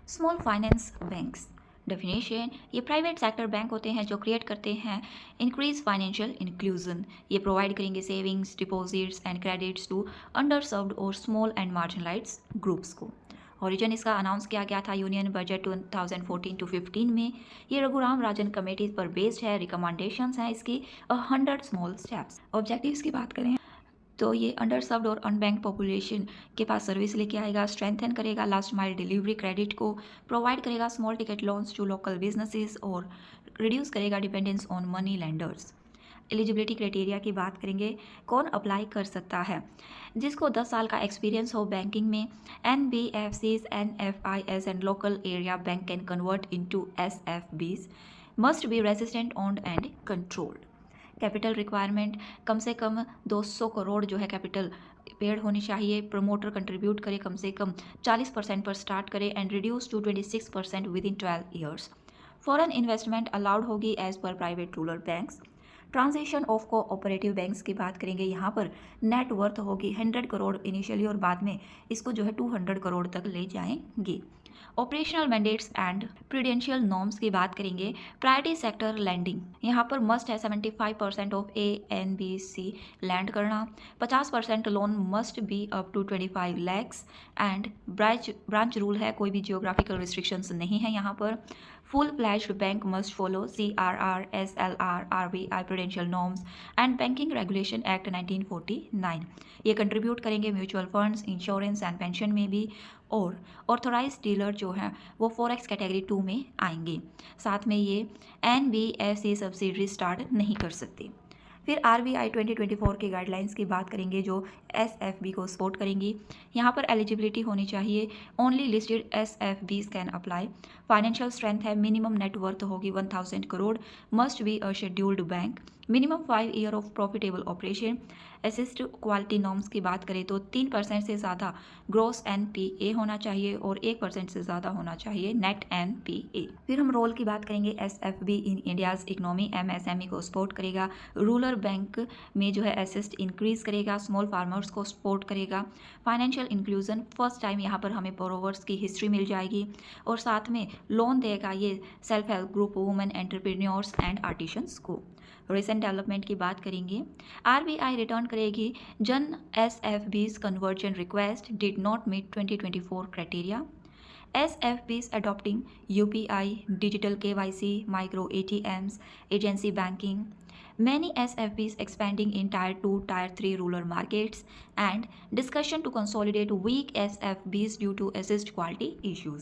Small finance banks definition, ये private sector bank होते हैं जो क्रिएट करते हैं इंक्रीज फाइनेंशियल इंक्लूजन। ये प्रोवाइड करेंगे savings, deposits and credits to under served और स्मॉल एंड मार्जिनलाइज्ड ग्रुप्स को। ओरिजिन इसका अनाउंस किया गया था यूनियन बजट 2014 टू 15 में। ये रघुराम राजन कमेटी पर बेस्ड है। रिकमेंडेशंस हैं इसकी 100 स्मॉल स्टेप्स। ऑब्जेक्टिव्स की बात करें तो ये अंडर सर्व्ड और अनबैंक पॉपुलेशन के पास सर्विस लेके आएगा, स्ट्रेंथन करेगा लास्ट माइल डिलीवरी क्रेडिट को, प्रोवाइड करेगा small ticket loans to local businesses और रिड्यूस करेगा dependence on money lenders. Eligibility criteria की बात करेंगे, कौन अप्लाई कर सकता है? जिसको 10 साल का एक्सपीरियंस हो बैंकिंग में। NBFCs, NFIs and local area bank can convert into SFBs, must be resident owned and controlled. Capital requirement, कम से कम 200 करोड़ जो है कैपिटल पेड होनी चाहिए। प्रमोटर कंट्रीब्यूट करे कम से कम 40% पर स्टार्ट करे and reduce to 26% within 12 years. Foreign investment allowed होगी as per private rural banks. Transition of cooperative banks की बात करेंगे, यहाँ पर नेट वर्थ होगी 100 करोड़ इनिशियली और बाद में इसको जो है 200 करोड़ तक ले जाएंगे। Operational mandates and prudential norms की बात करेंगे, प्रायोरिटी सेक्टर लैंडिंग यहाँ पर मस्ट है 75% ऑफ ANBC लैंड करना, 50% loan must be up to 25 lakhs and branch rule है, कोई भी जियोग्राफिकल रिस्ट्रिक्शंस नहीं है यहाँ पर। Full fledged bank must follow CRR, SLR, RBI prudential norms and banking regulation act 1949। ये कंट्रीब्यूट करेंगे mutual funds, insurance and pension में भी, और ऑथोराइज डीलर जो हैं वो फॉरेक्स कैटेगरी 2 में आएंगे। साथ में ये NBFC सब्सिडरी स्टार्ट नहीं कर सकते। फिर RBI 2024 की गाइडलाइंस की बात करेंगे जो SFB को सपोर्ट करेंगी। यहाँ पर एलिजिबिलिटी होनी चाहिए, only listed SFBs can apply. Financial strength है, मिनिमम नेटवर्थ होगी 1000 crore, must be a scheduled bank, minimum 5 year of profitable operation. Assist quality norms की बात करें तो 3% से ज़्यादा ग्रॉस NPA होना चाहिए और 1% से ज़्यादा होना चाहिए नेट NPA। फिर हम रोल की बात करेंगे, SFB इन इंडियाज़ इकोनॉमी MSME को सपोर्ट करेगा, रूरल बैंक में जो है असिस्ट इंक्रीज करेगा, स्मॉल फार्मर्स को सपोर्ट करेगा, फाइनेंशियल इंक्लूजन फर्स्ट टाइम यहाँ पर हमें बोरोवर्स की हिस्ट्री मिल जाएगी, और साथ में लोन देगा ये self help group, women entrepreneurs and artisans को। रिसेंट डेवलपमेंट की बात करेंगे, RBI रिटर्न करेगी जन SFBs conversion request did not meet 2024 criteria. SFBs adopting UPI, digital KYC, micro ATMs, agency banking. Many SFBs expanding in Tier 2, Tier 3 rural markets, and discussion to consolidate weak SFBs due to assist quality issues.